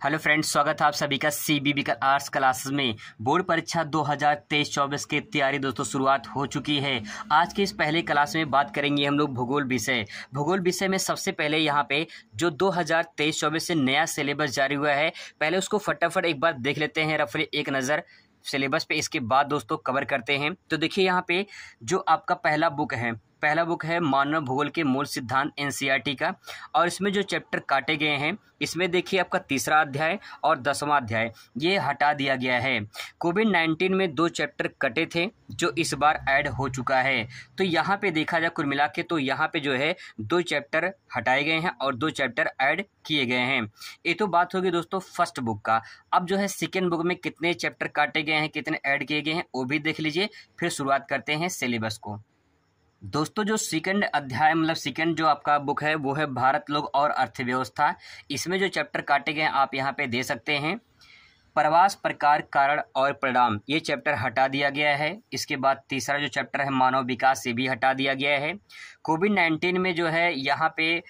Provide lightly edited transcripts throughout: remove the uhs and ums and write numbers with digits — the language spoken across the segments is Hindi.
हेलो फ्रेंड्स, स्वागत है आप सभी का सीबीबी का आर्ट्स क्लासेस में। बोर्ड परीक्षा 2023-24 की तैयारी दोस्तों शुरुआत हो चुकी है। आज के इस पहले क्लास में बात करेंगे हम लोग भूगोल विषय। भूगोल विषय में सबसे पहले यहाँ पे जो 2023-24 से नया सिलेबस जारी हुआ है, पहले उसको फटाफट एक बार देख लेते हैं, रफली एक नज़र सिलेबस पे। इसके बाद दोस्तों कवर करते हैं। तो देखिए यहाँ पे जो आपका पहला बुक है मानव भूगोल के मूल सिद्धांत एनसीईआरटी का, और इसमें जो चैप्टर काटे गए हैं, इसमें देखिए आपका तीसरा अध्याय और 10वां अध्याय ये हटा दिया गया है। कोविड-19 में 2 चैप्टर कटे थे जो इस बार ऐड हो चुका है। तो यहाँ पे देखा जाए कुल मिला के तो यहाँ पे जो है 2 चैप्टर हटाए गए हैं और 2 चैप्टर ऐड किए गए हैं। ये तो बात होगी दोस्तों फर्स्ट बुक का। अब जो है सेकेंड बुक में कितने चैप्टर काटे गए हैं, कितने ऐड किए गए हैं, वो भी देख लीजिए। फिर शुरुआत करते हैं सिलेबस को। दोस्तों जो सेकंड अध्याय मतलब सेकंड जो आपका बुक है वो है भारत, लोग और अर्थव्यवस्था। इसमें जो चैप्टर काटे गए हैं आप यहाँ पे दे सकते हैं। प्रवास, प्रकार, कारण और परिणाम, ये चैप्टर हटा दिया गया है। इसके बाद तीसरा जो चैप्टर है मानव विकास, ये भी हटा दिया गया है। कोविड-19 में जो है यहाँ पे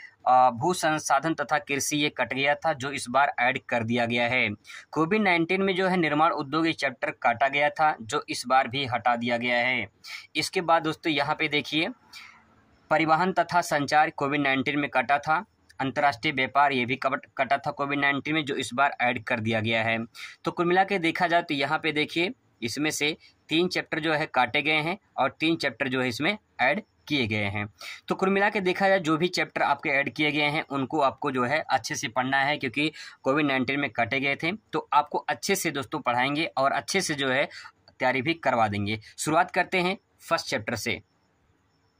भू संसाधन तथा कृषि ये कट गया था जो इस बार ऐड कर दिया गया है। कोविड-19 में जो है निर्माण उद्योग ये चैप्टर काटा गया था जो इस बार भी हटा दिया गया है। इसके बाद दोस्तों यहाँ पे देखिए परिवहन तथा संचार कोविड-19 में कटा था। अंतर्राष्ट्रीय व्यापार ये भी कटा था कोविड-19 में जो इस बार ऐड कर दिया गया है। तो कुल मिला के देखा जाए तो यहाँ पे देखिए इसमें से 3 चैप्टर जो है काटे गए हैं और 3 चैप्टर जो है इसमें ऐड किए गए हैं। तो कुल मिला के देखा जाए जो भी चैप्टर आपके ऐड किए गए हैं उनको आपको जो है अच्छे से पढ़ना है, क्योंकि कोविड-19 में काटे गए थे। तो आपको अच्छे से दोस्तों पढ़ाएंगे और अच्छे से जो है तैयारी भी करवा देंगे। शुरुआत करते हैं फर्स्ट चैप्टर से।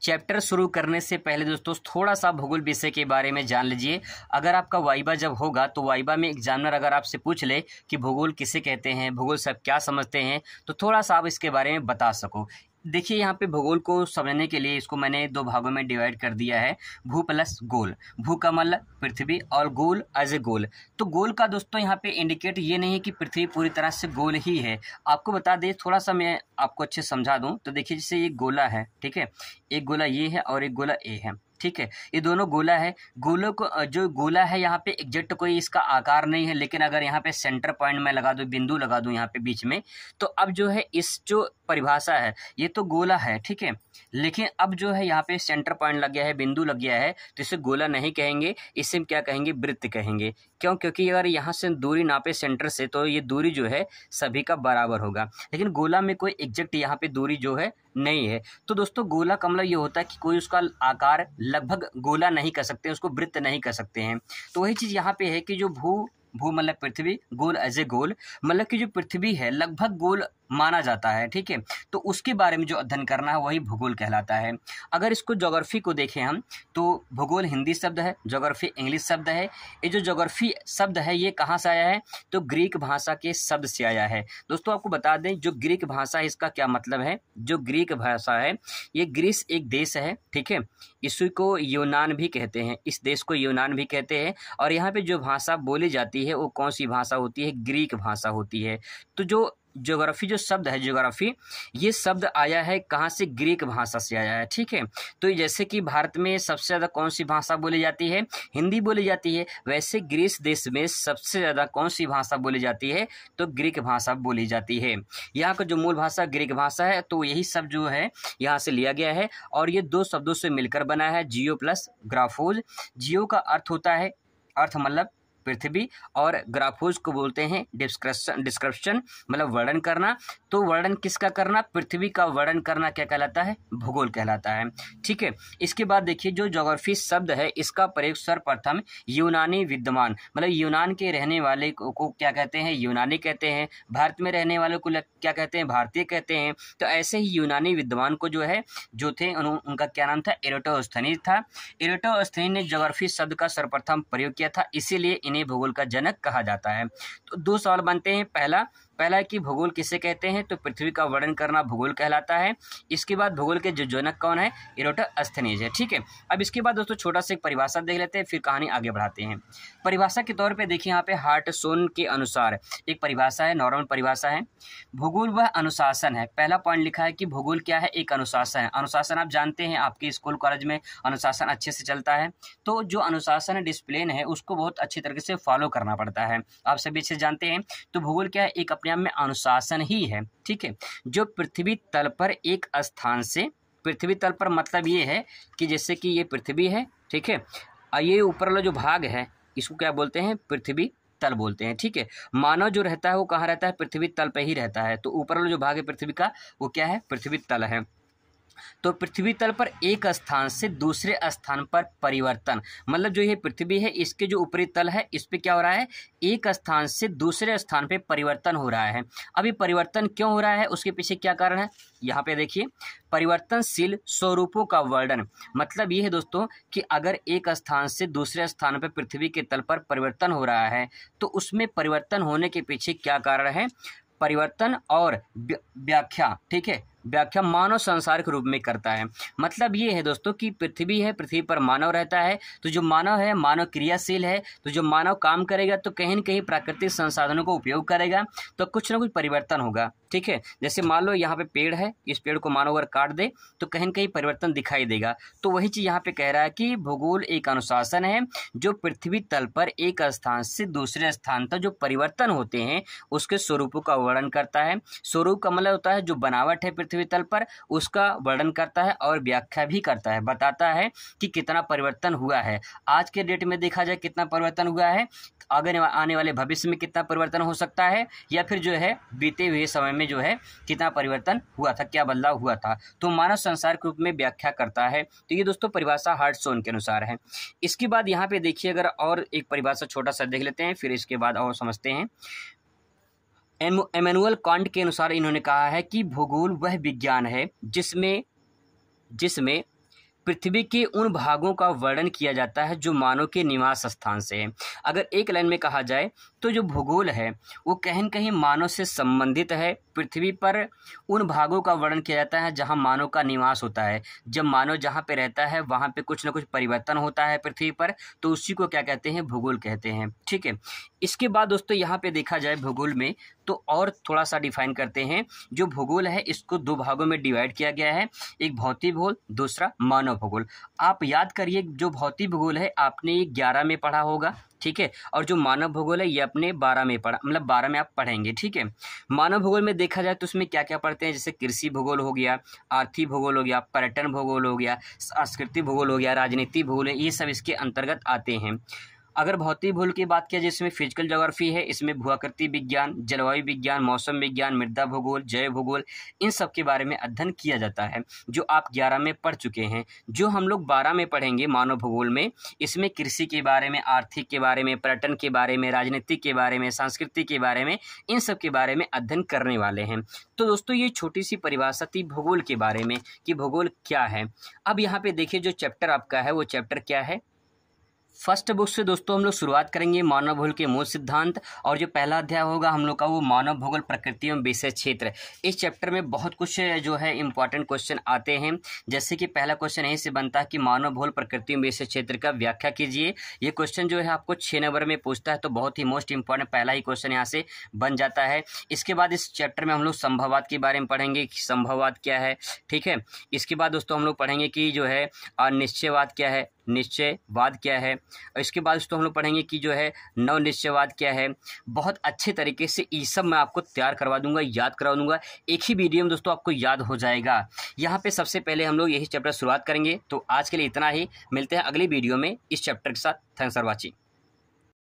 चैप्टर शुरू करने से पहले दोस्तों थोड़ा सा भूगोल विषय के बारे में जान लीजिए। अगर आपका वाइवा जब होगा तो वाइवा में एग्जामिनर अगर आपसे पूछ ले कि भूगोल किसे कहते हैं, भूगोल से आप क्या समझते हैं, तो थोड़ा सा आप इसके बारे में बता सको। देखिए यहाँ पे भूगोल को समझने के लिए इसको मैंने 2 भागों में डिवाइड कर दिया है, भू प्लस गोल। भू का मतलब पृथ्वी और गोल एज ए गोल। तो गोल का दोस्तों यहाँ पे इंडिकेट ये नहीं है कि पृथ्वी पूरी तरह से गोल ही है। आपको बता दें, थोड़ा सा मैं आपको अच्छे समझा दूं तो देखिए जैसे ये गोला है, ठीक है, एक गोला ये है और एक गोला ए है, ठीक है, ये दोनों गोला है। गोलों को जो गोला है यहाँ पे एग्जैक्ट कोई इसका आकार नहीं है, लेकिन अगर यहाँ पे सेंटर पॉइंट में लगा दूं, बिंदु लगा दूं यहाँ पे बीच में, तो अब जो है इस जो परिभाषा है ये तो गोला है, ठीक है, लेकिन अब जो है यहाँ पे सेंटर पॉइंट लग गया है, बिंदु लग गया है, तो इसे गोला नहीं कहेंगे, इसे क्या कहेंगे, वृत्त कहेंगे। क्यों? क्योंकि अगर यहाँ से दूरी नापे सेंटर से तो ये दूरी जो है सभी का बराबर होगा, लेकिन गोला में कोई एग्जैक्ट यहाँ पे दूरी जो है नहीं है। तो दोस्तों गोला का मतलब ये होता है कि कोई उसका आकार लगभग गोला नहीं कर सकते, उसको वृत्त नहीं कर सकते हैं। तो वही चीज़ यहाँ पे है कि जो भू मतलब पृथ्वी, गोल एज ए गोल मतलब कि जो पृथ्वी है लगभग गोल माना जाता है, ठीक है। तो उसके बारे में जो अध्ययन करना है वही भूगोल कहलाता है। अगर इसको ज्योग्राफी को देखें हम तो भूगोल हिंदी शब्द है, ज्योग्राफी इंग्लिश शब्द है। ये जो ज्योग्राफी शब्द है ये कहाँ से आया है, तो ग्रीक भाषा के शब्द से आया है। दोस्तों आपको बता दें जो ग्रीक भाषा है इसका क्या मतलब है। जो ग्रीक भाषा है ये ग्रीस एक देश है, ठीक है, इसी को यूनान भी कहते हैं, इस देश को यूनान भी कहते हैं। और यहाँ पे जो भाषा बोली जाती है वो कौन सी भाषा होती है, ग्रीक भाषा होती है। तो जो ज्योग्राफी जो शब्द है, ज्योग्राफी ये शब्द आया है कहाँ से, ग्रीक भाषा से आया है, ठीक है। तो जैसे कि भारत में सबसे ज़्यादा कौन सी भाषा बोली जाती है, हिंदी बोली जाती है, वैसे ग्रीस देश में सबसे ज़्यादा कौन सी भाषा बोली जाती है, तो ग्रीक भाषा बोली जाती है। यहाँ का जो मूल भाषा ग्रीक भाषा है, तो यही शब्द जो है यहाँ से लिया गया है और ये 2 शब्दों से मिलकर बना है, जियो प्लस ग्राफोज। जियो का अर्थ होता है, अर्थ मतलब पृथ्वी, और ग्राफोज को बोलते हैं डिस्क्रिप्शन मतलब वर्णन करना। तो वर्णन किसका करना, पृथ्वी का वर्णन करना क्या कहलाता है, भूगोल कहलाता है, ठीक है। इसके बाद देखिए जो ज्योग्राफी शब्द है इसका प्रयोग सर्वप्रथम यूनानी विद्वान मतलब यूनान के रहने वाले को क्या कहते हैं, यूनानी कहते हैं। भारत में रहने वालों को क्या कहते हैं, भारतीय कहते हैं। तो ऐसे ही यूनानी विद्वान को जो है जो थे उनका क्या नाम था, एराटोस्थेनीज था। एराटोस्थेनीज ने ज्योग्राफी शब्द का सर्वप्रथम प्रयोग किया था, इसीलिए इन्हें भूगोल का जनक कहा जाता है। तो 2 सवाल बनते हैं। पहला पहला है कि भूगोल किसे कहते हैं, तो पृथ्वी का वर्णन करना भूगोल कहलाता है। इसके बाद भूगोल के जो जनक कौन है, इरोटोस्थेनीज है। ठीक है, अब इसके बाद दोस्तों छोटा सा एक परिभाषा देख लेते हैं, फिर कहानी आगे बढ़ाते हैं। परिभाषा के तौर पे देखिए यहाँ पे हार्टसोन के अनुसार एक परिभाषा है, नॉर्मल परिभाषा है। भूगोल वह अनुशासन है, पहला पॉइंट लिखा है कि भूगोल क्या है, एक अनुशासन है। अनुशासन आप जानते हैं, आपके स्कूल कॉलेज में अनुशासन अच्छे से चलता है, तो जो अनुशासन डिसिप्लिन है उसको बहुत अच्छी तरीके से फॉलो करना पड़ता है, आप सभी अच्छे जानते हैं। तो भूगोल क्या है, एक अपने आप में अनुशासन ही है। ठीक है, जो पृथ्वी तल पर एक स्थान से, पृथ्वी तल पर मतलब ये है कि जैसे कि ये पृथ्वी है, ठीक है, और ये ऊपर वाला जो भाग है इसको क्या बोलते हैं, पृथ्वी तल बोलते हैं। ठीक है, मानव जो रहता है वो कहाँ रहता है, पृथ्वी तल पे ही रहता है, तो ऊपर वाला जो भाग है पृथ्वी का वो क्या है, पृथ्वी तल है। तो पृथ्वी तल पर एक स्थान से दूसरे स्थान पर परिवर्तन, मतलब जो ये पृथ्वी है इसके जो ऊपरी तल है इस पे क्या हो रहा है, एक स्थान से दूसरे स्थान पे परिवर्तन हो रहा है। अब ये परिवर्तन क्यों हो रहा है, उसके पीछे क्या कारण है, यहाँ पे देखिए, परिवर्तनशील स्वरूपों का वर्णन। मतलब ये है दोस्तों कि अगर एक स्थान से दूसरे स्थान पर पृथ्वी के तल पर परिवर्तन हो रहा है तो उसमें परिवर्तन होने के पीछे क्या कारण है, परिवर्तन और व्याख्या। ठीक है, व्याख्या मानव संसार के रूप में करता है। मतलब ये है दोस्तों कि पृथ्वी है, पृथ्वी पर मानव रहता है, तो जो मानव है, मानव क्रियाशील है, तो जो मानव काम करेगा तो कहीं न कहीं प्राकृतिक संसाधनों को उपयोग करेगा, तो कुछ ना कुछ परिवर्तन होगा। ठीक है, जैसे मान लो यहाँ पे पेड़ है, इस पेड़ को मानव अगर काट दे तो कहीं न कहीं परिवर्तन दिखाई देगा। तो वही चीज़ यहाँ पे कह रहा है कि भूगोल एक अनुशासन है जो पृथ्वी तल पर एक स्थान से दूसरे स्थान तक जो परिवर्तन होते हैं उसके स्वरूपों का वर्णन करता है। स्वरूप का मतलब होता है जो बनावट है पृथ्वी तल पर उसका वर्णन करता है और व्याख्या भी करता है, बताता है कि कितना परिवर्तन हुआ है। आज के डेट में देखा जाए कितना परिवर्तन हुआ है, आगे आने वाले भविष्य में कितना परिवर्तन हो सकता है, या फिर जो है बीते हुए समय में जो है कितना परिवर्तन हुआ था, क्या बदलाव हुआ था, तो मानव संसार के रूप में व्याख्या करता है। तो ये दोस्तों परिभाषा हार्टसोन के अनुसार है। इसके बाद यहाँ पे देखिए, अगर और एक परिभाषा छोटा सा देख लेते हैं, फिर इसके बाद और समझते हैं। इमैनुअल कांट के अनुसार इन्होंने कहा है कि भूगोल वह विज्ञान है जिसमें पृथ्वी के उन भागों का वर्णन किया जाता है जो मानव के निवास स्थान से है। अगर एक लाइन में कहा जाए तो जो भूगोल है वो कहीं न कहीं मानव से संबंधित है। पृथ्वी पर उन भागों का वर्णन किया जाता है जहां मानव का निवास होता है। जब मानव जहां पे रहता है वहां पे कुछ ना कुछ परिवर्तन होता है पृथ्वी पर, तो उसी को क्या कहते हैं, भूगोल कहते हैं। ठीक है, इसके बाद दोस्तों यहाँ पे देखा जाए भूगोल में तो और थोड़ा सा डिफाइन करते हैं। जो भूगोल है इसको दो भागों में डिवाइड किया गया है, एक भौतिक भूगोल, दूसरा मानव भूगोल। आप याद करिए, जो भौतिक भूगोल है आपने ये 11 में पढ़ा होगा, ठीक है, और जो मानव भूगोल है ये अपने 12 में पढ़ा, मतलब 12 में आप पढ़ेंगे। ठीक है, मानव भूगोल में देखा जाए तो उसमें क्या क्या पढ़ते हैं, जैसे कृषि भूगोल हो गया, आर्थिक भूगोल हो गया, पर्यटन भूगोल हो गया, सांस्कृतिक भूगोल हो गया, राजनीतिक भूगोल है, ये सब इसके अंतर्गत आते हैं। अगर भौतिक भूगोल की बात किया जिसमें फिजिकल ज्योग्राफी है, इसमें भूआकृति विज्ञान, जलवायु विज्ञान, मौसम विज्ञान, मृदा भूगोल, जैव भूगोल, इन सब के बारे में अध्ययन किया जाता है, जो आप 11 में पढ़ चुके हैं। जो हम लोग 12 में पढ़ेंगे मानव भूगोल में, इसमें कृषि के बारे में, आर्थिक के बारे में, पर्यटन के बारे में, राजनीति के बारे में, संस्कृति के बारे में, इन सब के बारे में अध्ययन करने वाले हैं। तो दोस्तों ये छोटी सी परिभाषा थी भूगोल के बारे में कि भूगोल क्या है। अब यहाँ पे देखिए जो चैप्टर आपका है वो चैप्टर क्या है। फर्स्ट बुक से दोस्तों हम लोग शुरुआत करेंगे मानव भूगोल के मूल सिद्धांत, और जो पहला अध्याय होगा हम लोग का वो मानव भूगोल प्रकृति एवं विषय क्षेत्र। इस चैप्टर में बहुत कुछ जो है इंपॉर्टेंट क्वेश्चन आते हैं, जैसे कि पहला क्वेश्चन यहीं से बनता है कि मानव भूगोल प्रकृति एवं विषय क्षेत्र का व्याख्या कीजिए। ये क्वेश्चन जो है आपको 6 नंबर में पूछता है, तो बहुत ही मोस्ट इंपॉर्टेंट पहला ही क्वेश्चन यहाँ से बन जाता है। इसके बाद इस चैप्टर में हम लोग संभववाद के बारे में पढ़ेंगे कि संभववाद क्या है। ठीक है, इसके बाद दोस्तों हम लोग पढ़ेंगे कि जो है निश्चयवाद क्या है, निश्चयवाद क्या है। और इसके बाद दोस्तों हम लोग पढ़ेंगे कि जो है नव निश्चयवाद क्या है। बहुत अच्छे तरीके से ये सब मैं आपको तैयार करवा दूंगा, याद करवा दूंगा, एक ही वीडियो में दोस्तों आपको याद हो जाएगा। यहाँ पे सबसे पहले हम लोग यही चैप्टर शुरुआत करेंगे। तो आज के लिए इतना ही, मिलते हैं अगली वीडियो में इस चैप्टर के साथ। Thanks for watching.